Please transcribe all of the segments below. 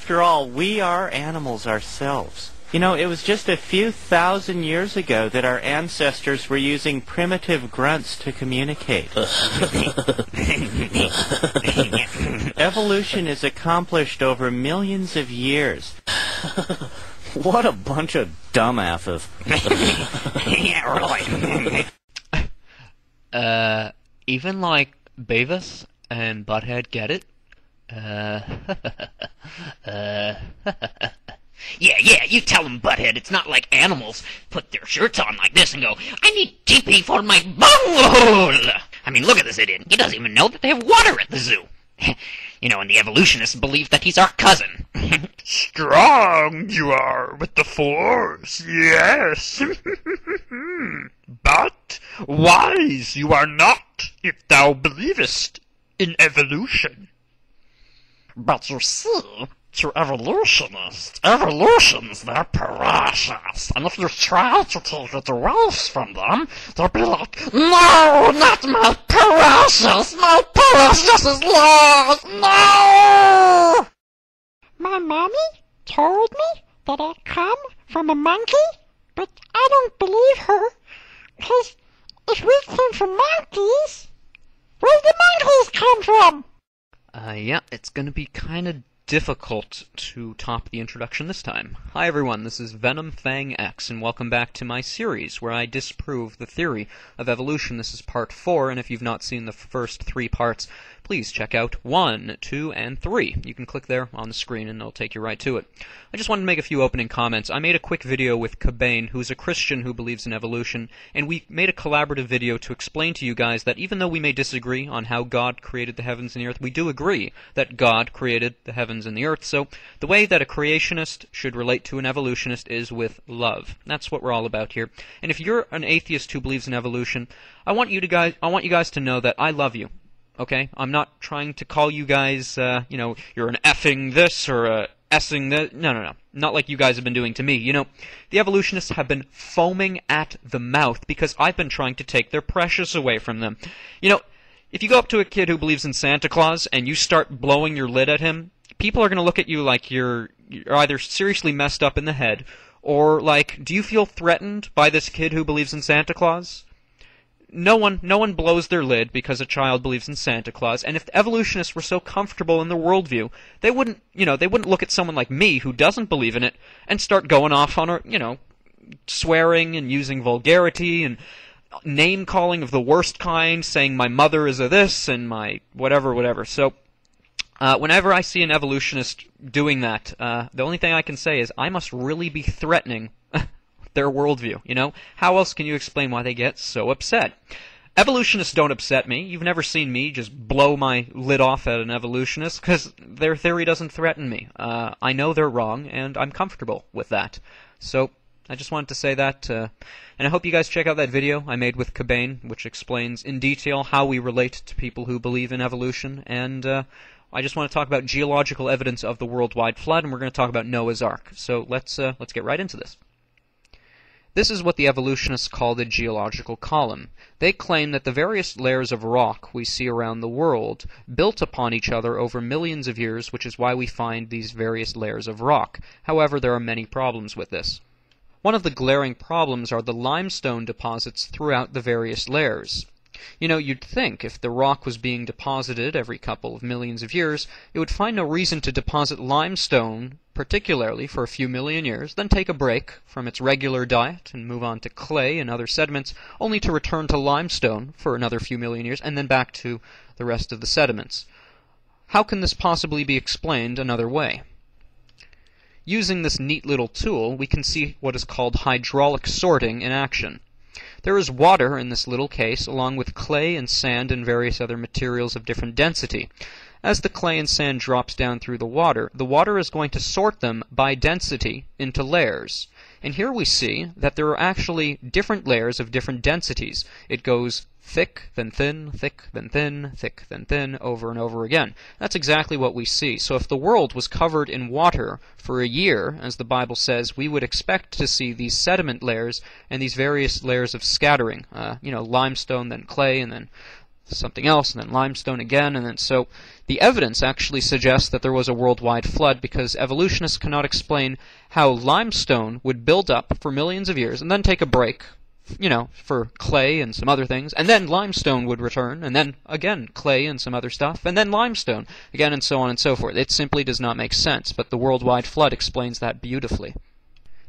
After all, we are animals ourselves. You know, it was just a few thousand years ago that our ancestors were using primitive grunts to communicate. Evolution is accomplished over millions of years. What a bunch of dumbasses. Yeah, really. Even like Beavis and Butthead get it? Yeah, you tell them, Butthead, it's not like animals put their shirts on like this and go, I need TP for my bunghole! I mean, look at this idiot. He doesn't even know that they have water at the zoo. You know, and the evolutionists believe that he's our cousin. Strong you are with the Force, yes. But wise you are not, if thou believest in evolution. But you see, to evolutionists, evolutions, they're precious. And if you try to take it away from them, they'll be like, no, not my precious! My precious is lost! No! My mommy told me that I come from a monkey, but I don't believe her. Because if we came from monkeys, where'd the monkeys come from? Yeah, it's gonna be kinda difficult to top the introduction this time. Hi everyone, this is Venom Fang X, and welcome back to my series where I disprove the theory of evolution. This is part 4, and if you've not seen the first 3 parts, please check out 1, 2, and 3. You can click there on the screen and it'll take you right to it. I just wanted to make a few opening comments. I made a quick video with Cobain, who's a Christian who believes in evolution, and we made a collaborative video to explain to you guys that even though we may disagree on how God created the heavens and the earth, we do agree that God created the heavens and the earth. So the way that a creationist should relate to an evolutionist is with love. That's what we're all about here. And if you're an atheist who believes in evolution, I want you guys to know that I love you. Okay? I'm not trying to call you guys, you know, you're an effing this or a essing this. No. Not like you guys have been doing to me. You know, the evolutionists have been foaming at the mouth because I've been trying to take their precious away from them. You know, if you go up to a kid who believes in Santa Claus and you start blowing your lid at him, people are going to look at you like you're either seriously messed up in the head or like, do you feel threatened by this kid who believes in Santa Claus? No one blows their lid because a child believes in Santa Claus, and if the evolutionists were so comfortable in their worldview, they wouldn't look at someone like me who doesn't believe in it and start going off on swearing and using vulgarity and name-calling of the worst kind, saying my mother is a this and my whatever. So, whenever I see an evolutionist doing that, the only thing I can say is I must really be threatening their worldview, you know? How else can you explain why they get so upset? Evolutionists don't upset me. You've never seen me just blow my lid off at an evolutionist, because their theory doesn't threaten me. I know they're wrong, and I'm comfortable with that. So, I just wanted to say that, and I hope you guys check out that video I made with Cobain, which explains in detail how we relate to people who believe in evolution, and I just want to talk about geological evidence of the worldwide flood, and we're going to talk about Noah's Ark. So let's get right into this. This is what the evolutionists call the geological column. They claim that the various layers of rock we see around the world built upon each other over millions of years, which is why we find these various layers of rock. However, there are many problems with this. One of the glaring problems are the limestone deposits throughout the various layers. You know, you'd think if the rock was being deposited every couple of millions of years, it would find no reason to deposit limestone, particularly for a few million years, then take a break from its regular diet and move on to clay and other sediments, only to return to limestone for another few million years, and then back to the rest of the sediments. How can this possibly be explained another way? Using this neat little tool, we can see what is called hydraulic sorting in action. There is water in this little case, along with clay and sand and various other materials of different density. As the clay and sand drops down through the water is going to sort them by density into layers. And here we see that there are actually different layers of different densities. It goes thick, then thin, thick, then thin, thick, then thin, over and over again. That's exactly what we see. So if the world was covered in water for a year, as the Bible says, we would expect to see these sediment layers and these various layers of scattering. Limestone, then clay, and then something else, and then limestone again, and then so the evidence actually suggests that there was a worldwide flood because evolutionists cannot explain how limestone would build up for millions of years and then take a break, for clay and some other things, and then limestone would return, and then again clay and some other stuff, and then limestone again, and so on and so forth. It simply does not make sense, but the worldwide flood explains that beautifully.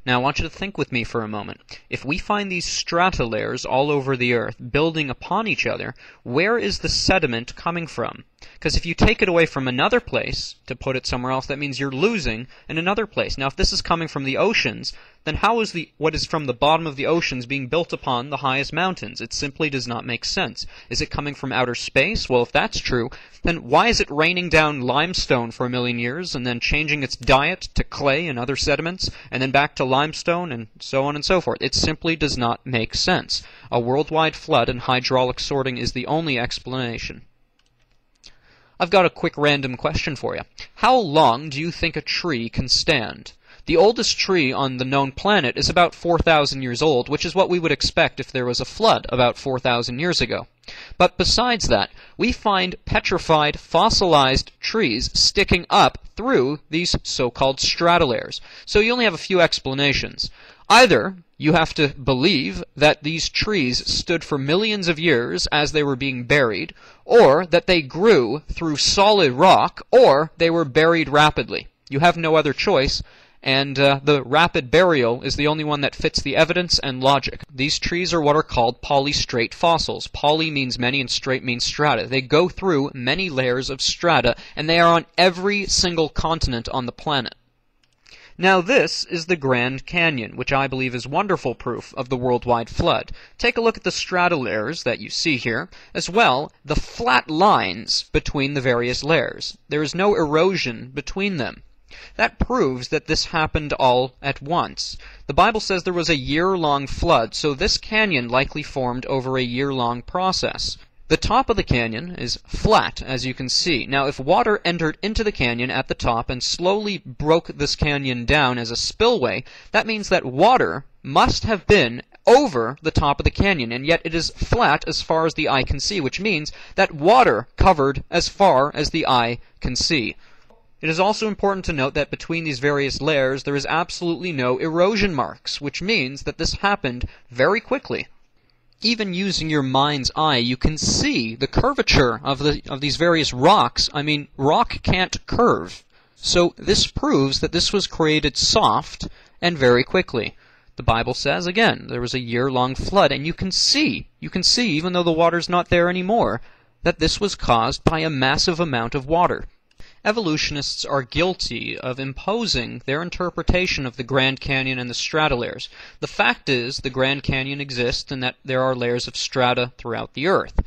Now, I want you to think with me for a moment. If we find these strata layers all over the Earth building upon each other, where is the sediment coming from? Because if you take it away from another place to put it somewhere else, that means you're losing in another place. Now, if this is coming from the oceans, then how is what is from the bottom of the oceans being built upon the highest mountains? It simply does not make sense. Is it coming from outer space? Well, if that's true, then why is it raining down limestone for 1,000,000 years and then changing its diet to clay and other sediments and then back to limestone and so on and so forth? It simply does not make sense. A worldwide flood and hydraulic sorting is the only explanation. I've got a quick random question for you. How long do you think a tree can stand? The oldest tree on the known planet is about 4,000 years old, which is what we would expect if there was a flood about 4,000 years ago. But besides that, we find petrified, fossilized trees sticking up through these so-called strata layers. So you only have a few explanations. Either you have to believe that these trees stood for millions of years as they were being buried, or that they grew through solid rock, or they were buried rapidly. You have no other choice, and the rapid burial is the only one that fits the evidence and logic. These trees are what are called polystrate fossils. Poly means many and straight means strata. They go through many layers of strata, and they are on every single continent on the planet. Now this is the Grand Canyon, which I believe is wonderful proof of the worldwide flood. Take a look at the strata layers that you see here, as well the flat lines between the various layers. There is no erosion between them. That proves that this happened all at once. The Bible says there was a year-long flood, so this canyon likely formed over a year-long process. The top of the canyon is flat, as you can see. Now, if water entered into the canyon at the top and slowly broke this canyon down as a spillway, that means that water must have been over the top of the canyon, and yet it is flat as far as the eye can see, which means that water covered as far as the eye can see. It is also important to note that between these various layers there is absolutely no erosion marks, which means that this happened very quickly. Even using your mind's eye, you can see the curvature of these various rocks. I mean, rock can't curve. So this proves that this was created soft and very quickly. The Bible says, again, there was a year-long flood, and you can see, even though the water's not there anymore, that this was caused by a massive amount of water. Evolutionists are guilty of imposing their interpretation of the Grand Canyon and the strata layers. The fact is, the Grand Canyon exists and that there are layers of strata throughout the Earth.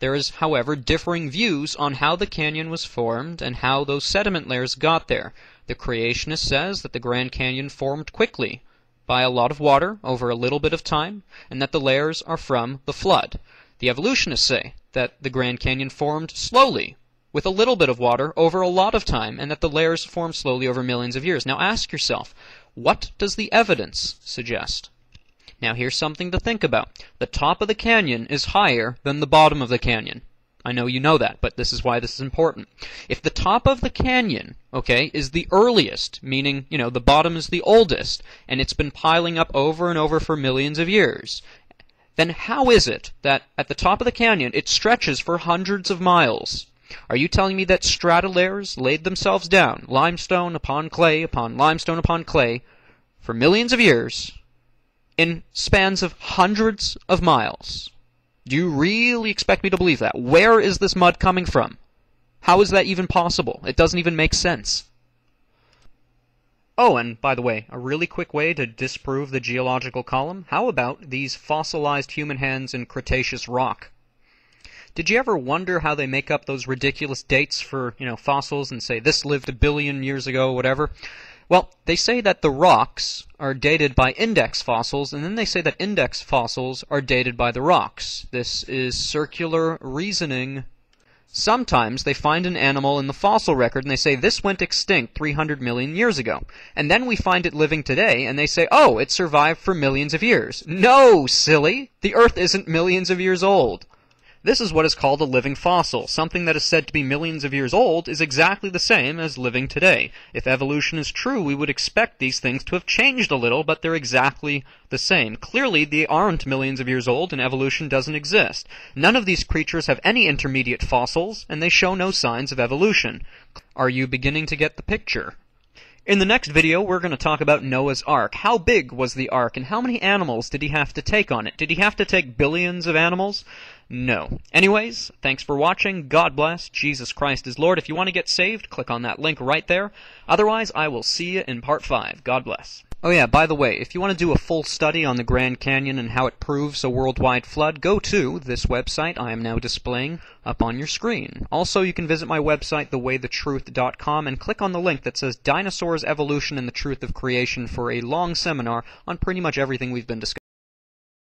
There is, however, differing views on how the canyon was formed and how those sediment layers got there. The creationist says that the Grand Canyon formed quickly, by a lot of water over a little bit of time, and that the layers are from the flood. The evolutionists say that the Grand Canyon formed slowly, with a little bit of water over a lot of time, and that the layers form slowly over millions of years. Now ask yourself, what does the evidence suggest? Now here's something to think about. The top of the canyon is higher than the bottom of the canyon. I know you know that, but this is why this is important. If the top of the canyon, is the earliest, meaning, the bottom is the oldest, and it's been piling up over and over for millions of years, then how is it that at the top of the canyon it stretches for hundreds of miles? Are you telling me that strata layers laid themselves down, limestone upon clay upon limestone upon clay, for millions of years, in spans of hundreds of miles? Do you really expect me to believe that? Where is this mud coming from? How is that even possible? It doesn't even make sense. Oh, and by the way, a really quick way to disprove the geological column, how about these fossilized human hands in Cretaceous rock? Did you ever wonder how they make up those ridiculous dates for, fossils and say this lived 1 billion years ago, whatever? Well, they say that the rocks are dated by index fossils, and then they say that index fossils are dated by the rocks. This is circular reasoning. Sometimes they find an animal in the fossil record and they say this went extinct 300 million years ago. And then we find it living today and they say, oh, it survived for millions of years. No, silly! The Earth isn't millions of years old. This is what is called a living fossil. Something that is said to be millions of years old is exactly the same as living today. If evolution is true, we would expect these things to have changed a little, but they're exactly the same. Clearly, they aren't millions of years old, and evolution doesn't exist. None of these creatures have any intermediate fossils, and they show no signs of evolution. Are you beginning to get the picture? In the next video, we're going to talk about Noah's Ark. How big was the Ark, and how many animals did he have to take on it? Did he have to take billions of animals? No. Anyways, thanks for watching. God bless. Jesus Christ is Lord. If you want to get saved, click on that link right there. Otherwise, I will see you in part 5. God bless. Oh yeah, by the way, if you want to do a full study on the Grand Canyon and how it proves a worldwide flood, go to this website I am now displaying up on your screen. Also, you can visit my website, thewaythetruth.com, and click on the link that says Dinosaurs, Evolution, and the Truth of Creation for a long seminar on pretty much everything we've been discussing.